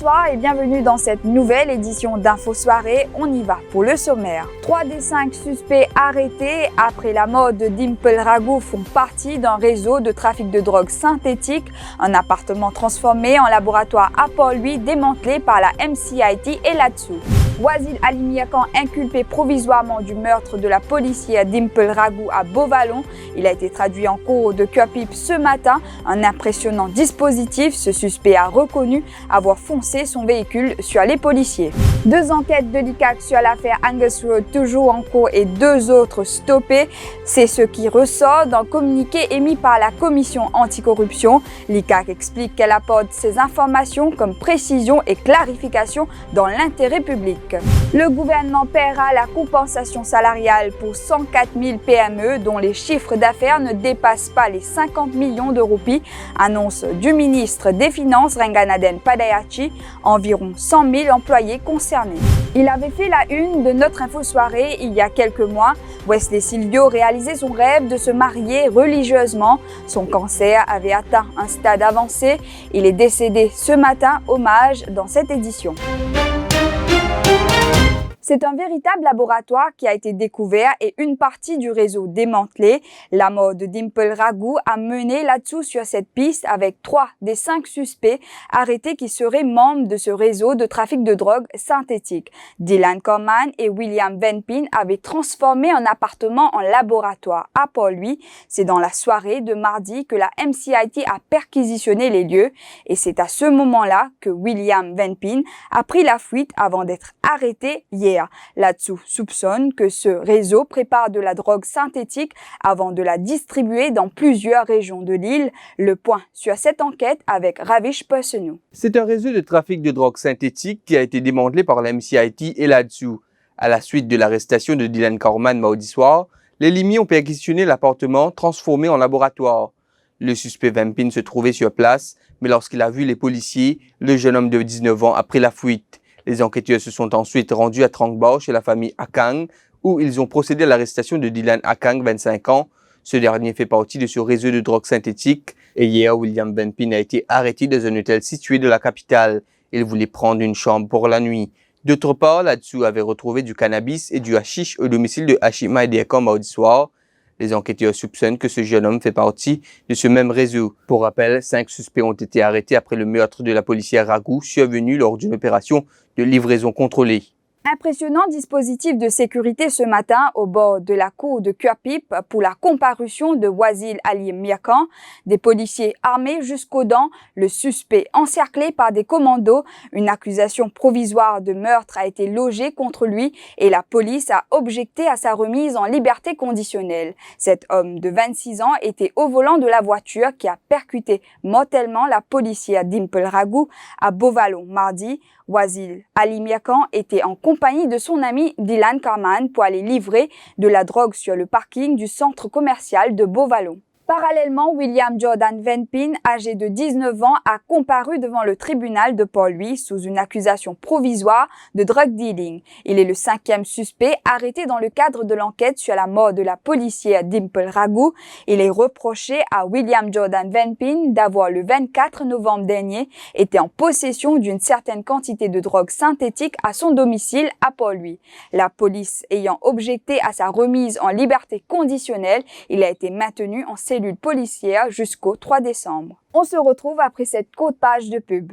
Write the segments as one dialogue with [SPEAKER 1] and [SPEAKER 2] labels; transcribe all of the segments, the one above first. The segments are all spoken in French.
[SPEAKER 1] Bonsoir et bienvenue dans cette nouvelle édition d'Info Soirée. On y va pour le sommaire. 3 des 5 suspects arrêtés après la mort de Dimple Ragu font partie d'un réseau de trafic de drogue synthétique. Un appartement transformé en laboratoire à Port-Louis démantelé par la MCIT et là-dessous. Wasil Ali Miakan, inculpé provisoirement du meurtre de la policière Dimple Ragu à Beauvallon. Il a été traduit en cours de Cuapip ce matin. Un impressionnant dispositif. Ce suspect a reconnu avoir foncé son véhicule sur les policiers. 2 enquêtes de l'ICAC sur l'affaire Angus Road toujours en cours et 2 autres stoppées. C'est ce qui ressort d'un communiqué émis par la commission anticorruption. L'ICAC explique qu'elle apporte ces informations comme précision et clarification dans l'intérêt public. Le gouvernement paiera la compensation salariale pour 104 000 PME dont les chiffres d'affaires ne dépassent pas les 50 millions de roupies, annonce du ministre des Finances Renganaden Padayachi, environ 100 000 employés concernés. Il avait fait la une de notre info soirée il y a quelques mois. Wesley Silvio réalisait son rêve de se marier religieusement. Son cancer avait atteint un stade avancé. Il est décédé ce matin, hommage dans cette édition. C'est un véritable laboratoire qui a été découvert et une partie du réseau démantelé. La mort de Dimple Ragu a mené là-dessous sur cette piste avec 3 des 5 suspects arrêtés qui seraient membres de ce réseau de trafic de drogue synthétique. Dylan Corman et William Venpin avaient transformé un appartement en laboratoire à Port-Louis. C'est dans la soirée de mardi que la MCIT a perquisitionné les lieux et c'est à ce moment-là que William Venpin a pris la fuite avant d'être arrêté hier. Là-dessous soupçonne que ce réseau prépare de la drogue synthétique avant de la distribuer dans plusieurs régions de l'île. Le point sur cette enquête avec Ravish Personu.
[SPEAKER 2] C'est un réseau de trafic de drogue synthétique qui a été démantelé par la MCIT et là-dessous. À la suite de l'arrestation de Dylan Corman mardi soir, les limiers ont perquisitionné l'appartement transformé en laboratoire. Le suspect Venpin se trouvait sur place, mais lorsqu'il a vu les policiers, le jeune homme de 19 ans a pris la fuite. Les enquêteurs se sont ensuite rendus à Trangbao chez la famille Akang, où ils ont procédé à l'arrestation de Dylan Akang, 25 ans. Ce dernier fait partie de ce réseau de drogue synthétique. Et hier, William Venpin a été arrêté dans un hôtel situé de la capitale. Il voulait prendre une chambre pour la nuit. D'autre part, là-dessous avait retrouvé du cannabis et du hashish au domicile de Hashima Ediakan mardi soir. Les enquêteurs soupçonnent que ce jeune homme fait partie de ce même réseau. Pour rappel, 5 suspects ont été arrêtés après le meurtre de la policière Ragu survenu lors d'une opération de livraison contrôlée.
[SPEAKER 1] Impressionnant dispositif de sécurité ce matin au bord de la cour de Cuapip pour la comparution de Wasil Ali Miakan. Des policiers armés jusqu'aux dents, le suspect encerclé par des commandos. Une accusation provisoire de meurtre a été logée contre lui et la police a objecté à sa remise en liberté conditionnelle. Cet homme de 26 ans était au volant de la voiture qui a percuté mortellement la policière Dimple Ragu à Beauvallon mardi. Wasil Ali Miakan était en compagnie de son ami Dylan Corman pour aller livrer de la drogue sur le parking du centre commercial de Beauvallon. Parallèlement, William Jordan Venpin, âgé de 19 ans, a comparu devant le tribunal de Port-Louis sous une accusation provisoire de drug dealing. Il est le 5e suspect arrêté dans le cadre de l'enquête sur la mort de la policière Dimple Ragu. Il est reproché à William Jordan Venpin d'avoir le 24 novembre dernier été en possession d'une certaine quantité de drogue synthétique à son domicile à Port-Louis. La police ayant objecté à sa remise en liberté conditionnelle, il a été maintenu en cellule policière jusqu'au 3 décembre. On se retrouve après cette courte page de pub.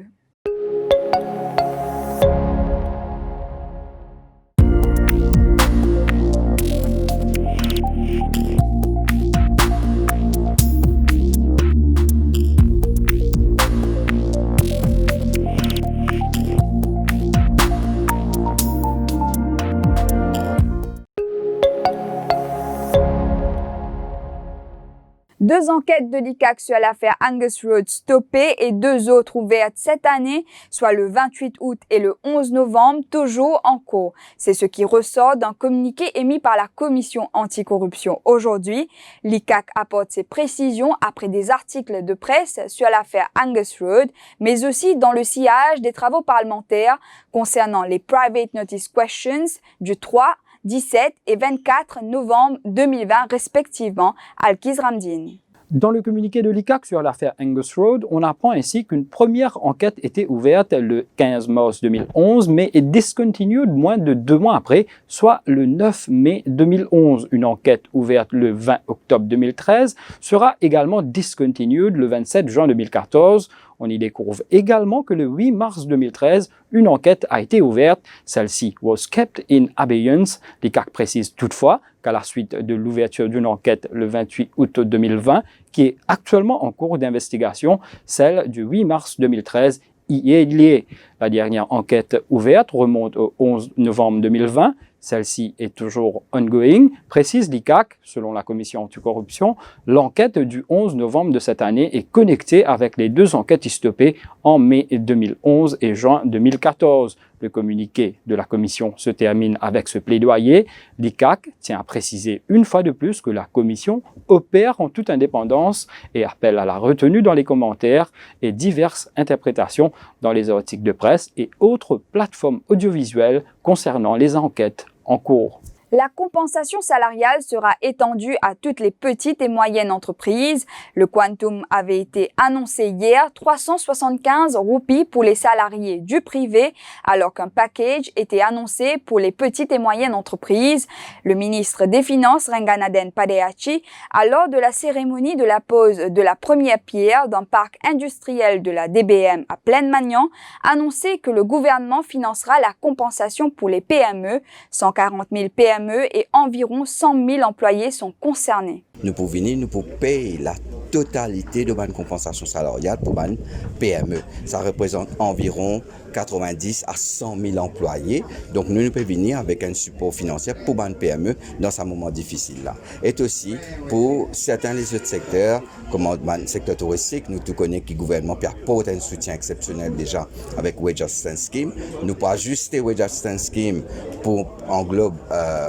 [SPEAKER 1] Deux enquêtes de l'ICAC sur l'affaire Angus Road stoppées et 2 autres ouvertes cette année, soit le 28 août et le 11 novembre, toujours en cours. C'est ce qui ressort d'un communiqué émis par la commission anticorruption aujourd'hui. L'ICAC apporte ses précisions après des articles de presse sur l'affaire Angus Road, mais aussi dans le sillage des travaux parlementaires concernant les Private Notice Questions du 3, 17 et 24 novembre 2020 respectivement, Alkiz Ramdin.
[SPEAKER 3] Dans le communiqué de l'ICAC sur l'affaire Angus Road, on apprend ainsi qu'une première enquête était ouverte le 15 mars 2011, mais est discontinued moins de 2 mois après, soit le 9 mai 2011. Une enquête ouverte le 20 octobre 2013 sera également discontinued le 27 juin 2014. On y découvre également que le 8 mars 2013, une enquête a été ouverte. Celle-ci was kept in abeyance. L'ICAC précise toutefois qu'à la suite de l'ouverture d'une enquête le 28 août 2020, qui est actuellement en cours d'investigation, celle du 8 mars 2013 y est liée. La dernière enquête ouverte remonte au 11 novembre 2020. Celle-ci est toujours ongoing, précise l'ICAC, selon la commission anticorruption. L'enquête du 11 novembre de cette année est connectée avec les 2 enquêtes stoppées en mai 2011 et juin 2014. Le communiqué de la commission se termine avec ce plaidoyer. L'ICAC tient à préciser une fois de plus que la commission opère en toute indépendance et appelle à la retenue dans les commentaires et diverses interprétations dans les articles de presse et autres plateformes audiovisuelles concernant les enquêtes en cours.
[SPEAKER 1] La compensation salariale sera étendue à toutes les petites et moyennes entreprises. Le quantum avait été annoncé hier, 375 roupies pour les salariés du privé, alors qu'un package était annoncé pour les petites et moyennes entreprises. Le ministre des Finances, Renganaden Padehachi, a lors de la cérémonie de la pose de la première pierre d'un parc industriel de la DBM à Plaine-Magnan, annoncé que le gouvernement financera la compensation pour les PME, 140 000 PME et environ 100 000 employés sont concernés.
[SPEAKER 4] Nous pouvons venir, nous pouvons payer la totalité de la compensation salariale pour les PME. Ça représente environ 90 à 100 000 employés. Donc nous pouvons venir avec un support financier pour les PME dans ce moment difficile là. Et aussi pour certains des autres secteurs, comme le secteur touristique, nous tout connaissons que le gouvernement apporte un soutien exceptionnel déjà avec Wage Assistance Scheme. Nous pouvons ajuster Wage Assistance Scheme pour englober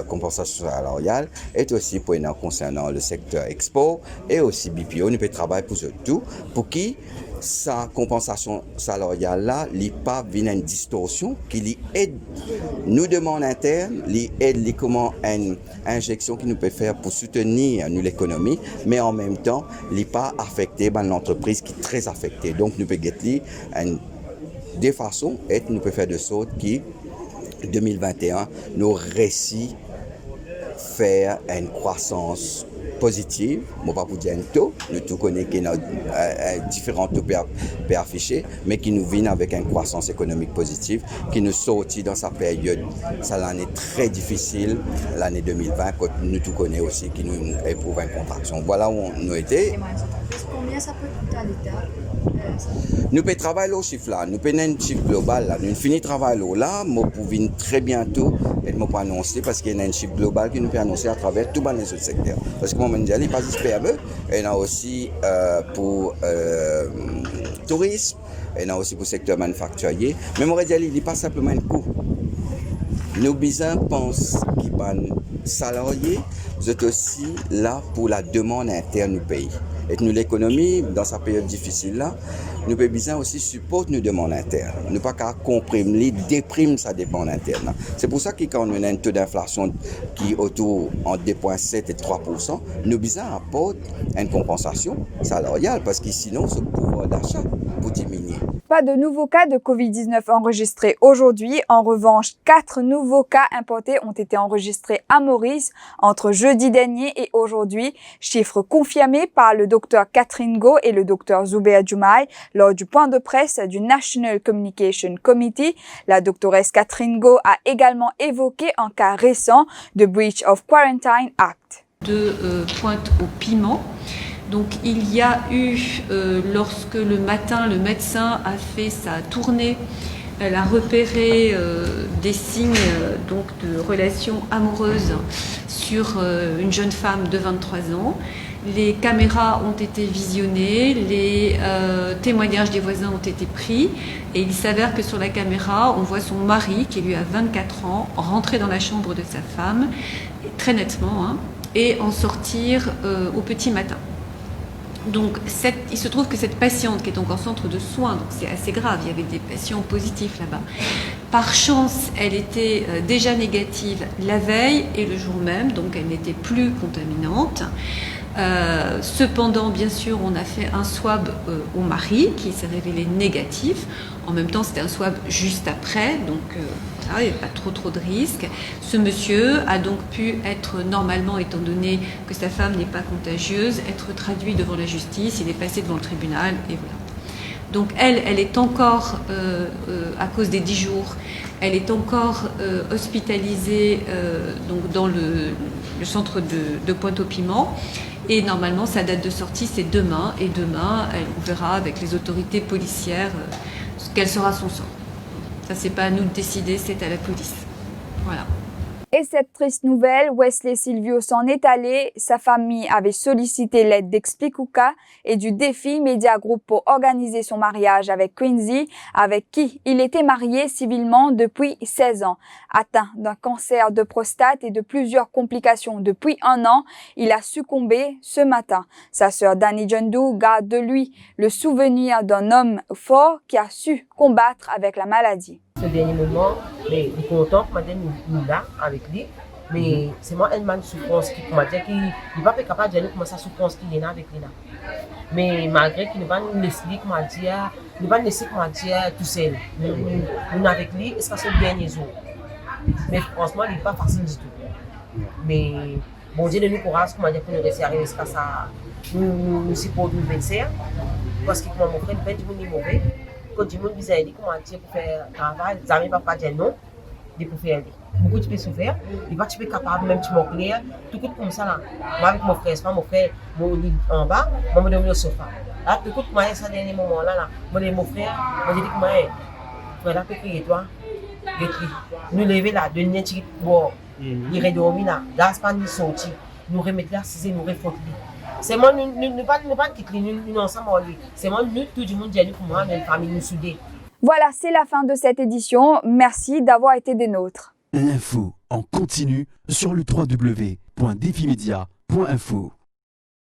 [SPEAKER 4] compensation salariale et aussi pour concernant le secteur export et aussi BPO. Nous pouvons travailler pour tout pour qui sa compensation salariale là, il pas vient une distorsion qui aide nous demande interne, li aide comment une injection qui nous peut faire pour soutenir nous l'économie, mais en même temps, il pas affecté l'entreprise qui est très affectée. Donc nous pouvons get des façons et nous pouvons faire de sorte qui 2021 nous réussit faire une croissance positive, je ne vais pas vous dire un taux, nous tous connaissons qu'il y a différents taux pour afficher, mais qui nous viennent avec une croissance économique positive, qui nous sortit dans sa période, ça l'année très difficile, l'année 2020, que nous tous connaissons aussi, qui nous éprouve une contraction. Voilà où nous étions.
[SPEAKER 5] Combien ça peut coûter à l'État?
[SPEAKER 4] Nous pouvons travailler au chiffre là, nous pouvons un chiffre global là, nous finissons de travailler là, nous pouvons très bientôt et nous pouvons annoncer parce qu'il y a un chiffre global qui nous peut annoncer à travers tous les autres secteurs. Parce que moi, je dis, pas juste PME, il y en a aussi pour tourisme, il y en a aussi pour le secteur manufacturier, mais moi, je dis, il n'est pas simplement un coût. Nos business pensent qu'ils sont salariés, vous êtes aussi là pour la demande interne du pays. Et nous, l'économie, dans sa période difficile là, nous avons besoin aussi supporter nos demandes internes. Nous ne pouvons pas comprimer, déprimer sa demande interne. C'est pour ça que quand on a un taux d'inflation qui est autour entre 2,7 et 3%, nous avons besoin d'apporter une compensation salariale parce que sinon, ce pouvoir d'achat va diminuer.
[SPEAKER 1] Pas de nouveaux cas de Covid-19 enregistrés aujourd'hui. En revanche, 4 nouveaux cas importés ont été enregistrés à Maurice entre jeudi dernier et aujourd'hui. Chiffre confirmé par le docteur Catherine Go et le docteur Zubair Jumaï lors du point de presse du National Communication Committee. La doctoresse Catherine Go a également évoqué un cas récent de Breach of Quarantine Act.
[SPEAKER 6] De Pointe au Piment. Donc il y a eu, lorsque le matin le médecin a fait sa tournée, elle a repéré des signes donc de relations amoureuses sur une jeune femme de 23 ans. Les caméras ont été visionnées, les témoignages des voisins ont été pris et il s'avère que sur la caméra, on voit son mari qui lui a 24 ans rentrer dans la chambre de sa femme, très nettement, et en sortir au petit matin. Donc il se trouve que cette patiente qui est donc en centre de soins, donc c'est assez grave, il y avait des patients positifs là-bas. Par chance, elle était déjà négative la veille et le jour même, donc elle n'était plus contaminante. Cependant, bien sûr, on a fait un swab au mari qui s'est révélé négatif. En même temps, c'était un swab juste après, donc voilà, il n'y a pas trop de risques. Ce monsieur a donc pu être normalement, étant donné que sa femme n'est pas contagieuse, être traduit devant la justice, il est passé devant le tribunal et voilà. Donc elle est encore, à cause des 10 jours, elle est encore hospitalisée donc dans le centre de Pointe-au-Piment. Et normalement, sa date de sortie, c'est demain. Et demain, on verra avec les autorités policières quel sera son sort. Ça, c'est pas à nous de décider, c'est à la police. Voilà.
[SPEAKER 1] Et cette triste nouvelle, Wesley Silvio s'en est allé. Sa famille avait sollicité l'aide d'Explicuca et du Défi Media Group pour organiser son mariage avec Quincy, avec qui il était marié civilement depuis 16 ans. Atteint d'un cancer de prostate et de plusieurs complications depuis 1 an, il a succombé ce matin. Sa sœur Dani Djendou garde de lui le souvenir d'un homme fort qui a su combattre avec la maladie.
[SPEAKER 7] Ce dernier moment, mais je suis content que madame nous là avec lui, mais c'est moi une souffrance qui m'a dit qu'il n'est pas capable de dire comment ça souffrance qu'il est là avec lui là. Mais malgré qu'il ne va pas nous laisser comment dire, il ne va pas nous laisser comment dire tout seul. Nous avec lui, c'est ce dernier jour. Mais franchement, il n'est pas facile du tout. Mais bon Dieu de nous courage comment dire pour nous laisser arriver jusqu'à ça. Nous supportons nous vencer parce que comme mon frère, il fait du mauvais. Quand du monde vient aider comment dire pour faire travail, les amis ne vont pas dire non, de pour faire aider. Beaucoup de choses souffrir, il va être capable même de m'occuper, tout comme ça là. Moi avec mon frère, c'est pas mon frère, mon lit en bas, moi je dormir au sofa. Là, tout comme ça dernier moment là, moi mon frère, moi je dis comment frère là peut crier toi, nous lever là, de venir tirer bon, il redormir là, là c'est pas nous sortir, nous remettre là, si nous refondre. C'est moi, nous ne pas quitter, nous ensemble. C'est moi, nous, tout le monde, pour moi, même famille, nous soudés.
[SPEAKER 1] Voilà, c'est la fin de cette édition. Merci d'avoir été des nôtres.
[SPEAKER 8] L'info en continu sur le www.defimedia.info.